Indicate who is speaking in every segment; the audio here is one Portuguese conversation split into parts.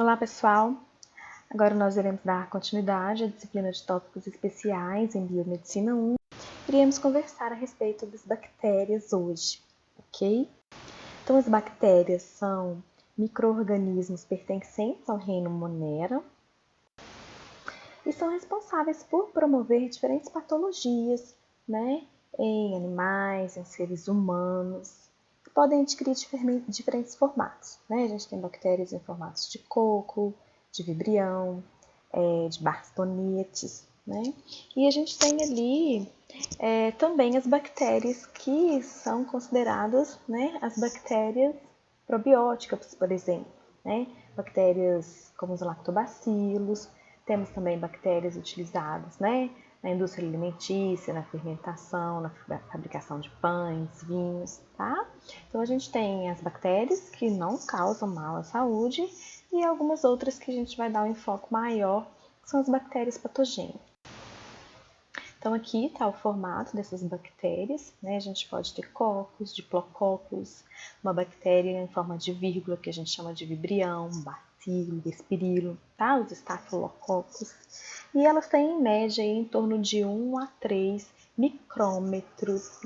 Speaker 1: Olá, pessoal! Agora nós iremos dar continuidade à disciplina de tópicos especiais em Biomedicina 1. Iremos conversar a respeito das bactérias hoje, ok? Então, as bactérias são micro-organismos pertencentes ao reino Monera e são responsáveis por promover diferentes patologias, em animais, em seres humanos, que podem adquirir diferentes formatos. A gente tem bactérias em formatos de coco, de vibrião, de bastonetes, E a gente tem ali também as bactérias que são consideradas, as bactérias probióticas, por exemplo, Bactérias como os lactobacilos. Temos também bactérias utilizadas, na indústria alimentícia, na fermentação, na fabricação de pães, vinhos, tá? Então a gente tem as bactérias que não causam mal à saúde e algumas outras que a gente vai dar um enfoque maior, que são as bactérias patogênicas. Então aqui está o formato dessas bactérias, A gente pode ter cocos, diplococos, uma bactéria em forma de vírgula que a gente chama de vibrião, bacilo, espirilo, tá? Os estafilococos. E elas têm em média em torno de 1 a 3 micrômetros,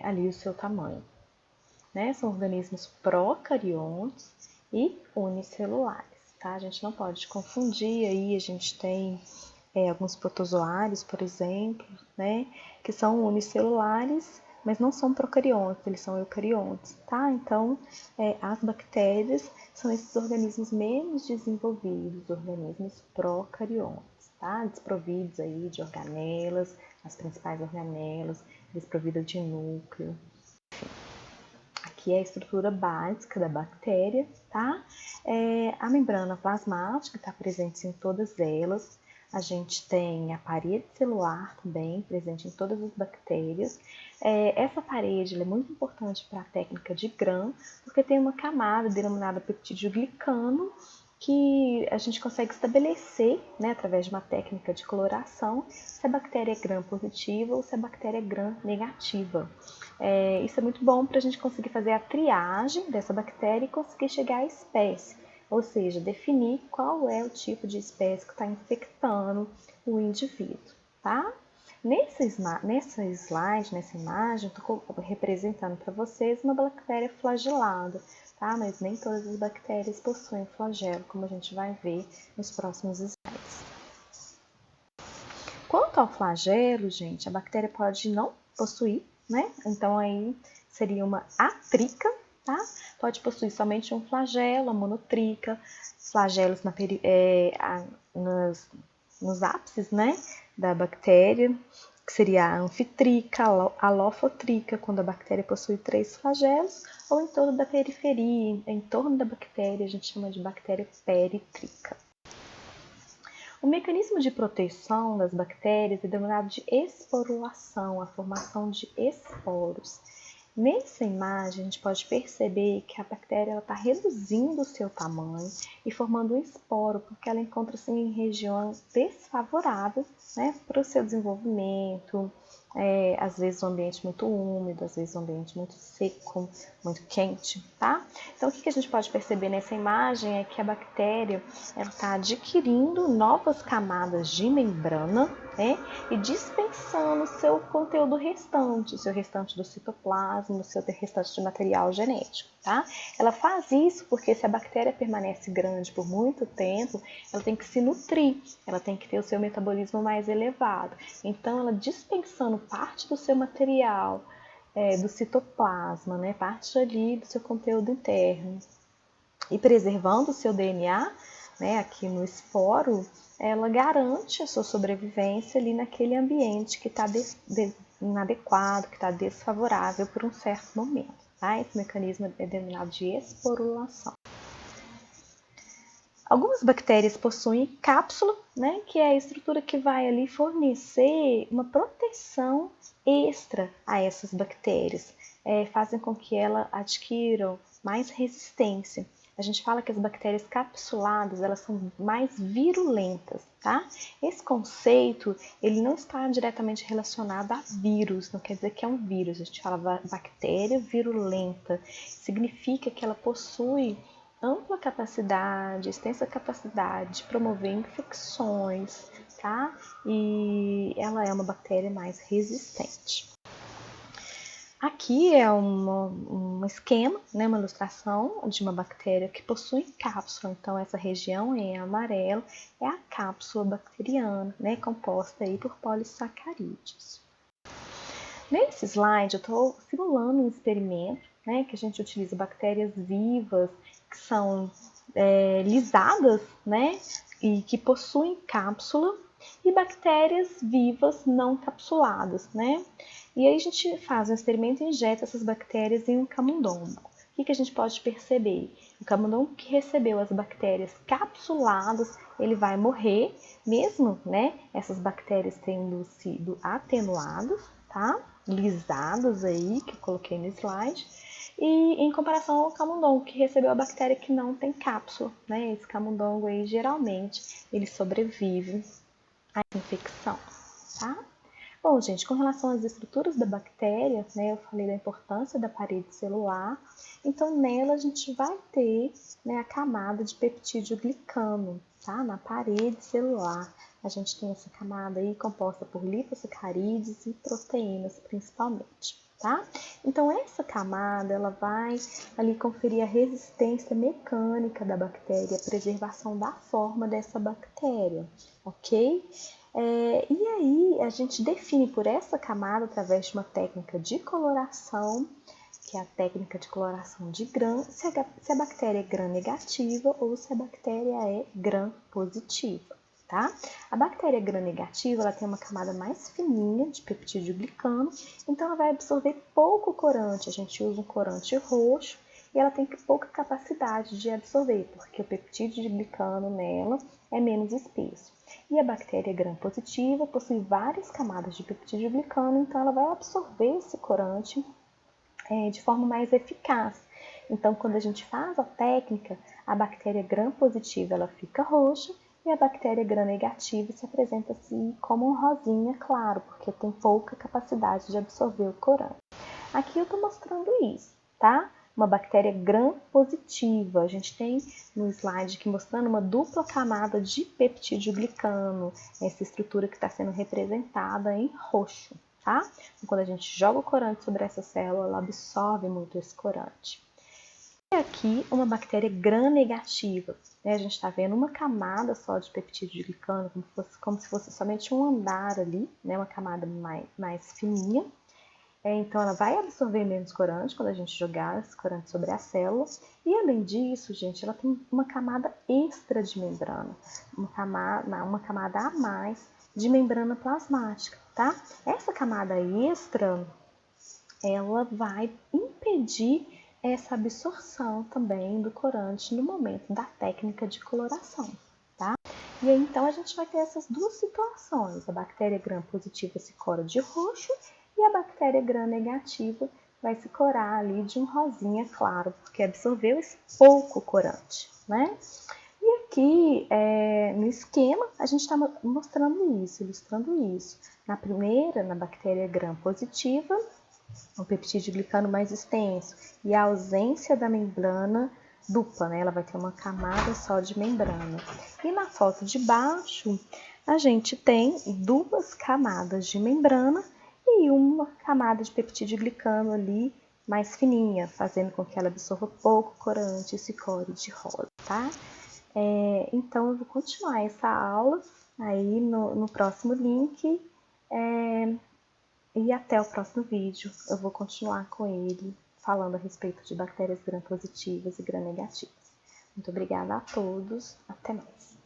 Speaker 1: ali o seu tamanho. São organismos procariontes e unicelulares, tá? A gente não pode confundir aí, a gente tem alguns protozoários, por exemplo, que são unicelulares, mas não são procariontes, eles são eucariontes, tá? Então, as bactérias são esses organismos menos desenvolvidos, organismos procariontes, tá? Desprovidos aí de organelas, as principais organelas, desprovidas de núcleo. Aqui é a estrutura básica da bactéria, tá? A membrana plasmática está presente em todas elas. A gente tem a parede celular também presente em todas as bactérias. Essa parede é muito importante para a técnica de Gram, porque tem uma camada denominada peptídeo-glicano, que a gente consegue estabelecer, através de uma técnica de coloração, se a bactéria é Gram positiva ou se a bactéria é Gram negativa. Isso é muito bom para a gente conseguir fazer a triagem dessa bactéria e conseguir chegar à espécie, ou seja, definir qual é o tipo de espécie que está infectando o indivíduo, tá? Nessa slide, nessa imagem, estou representando para vocês uma bactéria flagelada, tá? Mas nem todas as bactérias possuem flagelo, como a gente vai ver nos próximos slides. Quanto ao flagelo, gente, a bactéria pode não possuir, Então aí seria uma atrica, tá? Pode possuir somente um flagelo, a monotrica, flagelos nos ápices, da bactéria, que seria a anfitrica, a alofotrica, quando a bactéria possui 3 flagelos, ou em torno da periferia, em torno da bactéria, a gente chama de bactéria peritrica. O mecanismo de proteção das bactérias é denominado de esporulação, a formação de esporos. Nessa imagem, a gente pode perceber que a bactéria está reduzindo o seu tamanho e formando um esporo, porque ela encontra-se em região desfavorável, para o seu desenvolvimento. Às vezes um ambiente muito úmido, às vezes um ambiente muito seco, muito quente, tá? Então, o que a gente pode perceber nessa imagem é que a bactéria está adquirindo novas camadas de membrana, e dispensando o seu conteúdo restante, o seu restante do citoplasma, o seu restante de material genético, tá? Ela faz isso porque se a bactéria permanece grande por muito tempo, ela tem que se nutrir, ela tem que ter o seu metabolismo mais elevado. Então, ela dispensando parte do seu material, do citoplasma, parte ali do seu conteúdo interno, e preservando o seu DNA, aqui no esporo, ela garante a sua sobrevivência ali naquele ambiente que está inadequado, que está desfavorável por um certo momento, tá? Esse mecanismo é denominado de esporulação. Algumas bactérias possuem cápsula, que é a estrutura que vai ali fornecer uma proteção extra a essas bactérias, fazem com que elas adquiram mais resistência. A gente fala que as bactérias capsuladas, elas são mais virulentas, tá? Esse conceito, ele não está diretamente relacionado a vírus, não quer dizer que é um vírus. A gente fala bactéria virulenta, significa que ela possui ampla capacidade, extensa capacidade de promover infecções, tá? E ela é uma bactéria mais resistente. Aqui é um esquema, né, uma ilustração de uma bactéria que possui cápsula. Então, essa região em amarelo é a cápsula bacteriana, né, composta aí por polissacarídeos. Nesse slide, eu estou simulando um experimento, né, que a gente utiliza bactérias vivas que são lisadas, né, e que possuem cápsula, e bactérias vivas não capsuladas, né? E aí a gente faz um experimento e injeta essas bactérias em um camundongo. O que a gente pode perceber? O camundongo que recebeu as bactérias capsuladas, ele vai morrer, mesmo, né, essas bactérias tendo sido atenuadas, tá? Lisadas aí, que eu coloquei no slide. E em comparação ao camundongo que recebeu a bactéria que não tem cápsula, né? Esse camundongo aí, geralmente, ele sobrevive à infecção, tá? Bom, gente, com relação às estruturas da bactéria, né, eu falei da importância da parede celular, então nela a gente vai ter, né, a camada de peptídeo glicano, tá? Na parede celular a gente tem essa camada aí composta por lipossacarídeos e proteínas principalmente, tá? Então essa camada ela vai ali conferir a resistência mecânica da bactéria, a preservação da forma dessa bactéria, ok? E aí a gente define por essa camada através de uma técnica de coloração, que é a técnica de coloração de Gram, se a bactéria é Gram negativa ou se a bactéria é Gram positiva, tá? A bactéria Gram negativa ela tem uma camada mais fininha de peptídeo glicano, então ela vai absorver pouco corante. A gente usa um corante roxo e ela tem pouca capacidade de absorver, porque o peptídeo de glicano nela é menos espesso. E a bactéria gram-positiva possui várias camadas de peptídeo glicano, então ela vai absorver esse corante de forma mais eficaz. Então, quando a gente faz a técnica, a bactéria gram-positiva ela fica roxa e a bactéria gram-negativa se apresenta assim como um rosinha claro, porque tem pouca capacidade de absorver o corante. Aqui eu estou mostrando isso, tá? Uma bactéria gram-positiva. A gente tem no slide aqui mostrando uma dupla camada de peptídeo glicano, essa estrutura que está sendo representada em roxo, tá? Então, quando a gente joga o corante sobre essa célula, ela absorve muito esse corante. E aqui uma bactéria gram-negativa. Né? A gente está vendo uma camada só de peptídeo glicano, como se fosse somente um andar ali, né? Uma camada mais fininha. Então, ela vai absorver menos corante quando a gente jogar esse corante sobre as células. E, além disso, gente, ela tem uma camada extra de membrana. Uma camada a mais de membrana plasmática, tá? Essa camada extra, ela vai impedir essa absorção também do corante no momento da técnica de coloração, tá? E aí, então, a gente vai ter essas duas situações. A bactéria gram-positiva se cora de roxo e a bactéria gram-negativa vai se corar ali de um rosinha claro, porque absorveu esse pouco corante, né? E aqui, no esquema, a gente está mostrando isso, ilustrando isso. Na primeira, na bactéria gram-positiva, o peptídeo glicano mais extenso e a ausência da membrana dupla, né? Ela vai ter uma camada só de membrana. E na foto de baixo, a gente tem duas camadas de membrana e uma camada de peptídeo glicano ali mais fininha, fazendo com que ela absorva pouco corante e se core de rosa, tá? Então, eu vou continuar essa aula aí no próximo link e até o próximo vídeo. Eu vou continuar com ele falando a respeito de bactérias gram-positivas e gram-negativas. Muito obrigada a todos. Até mais.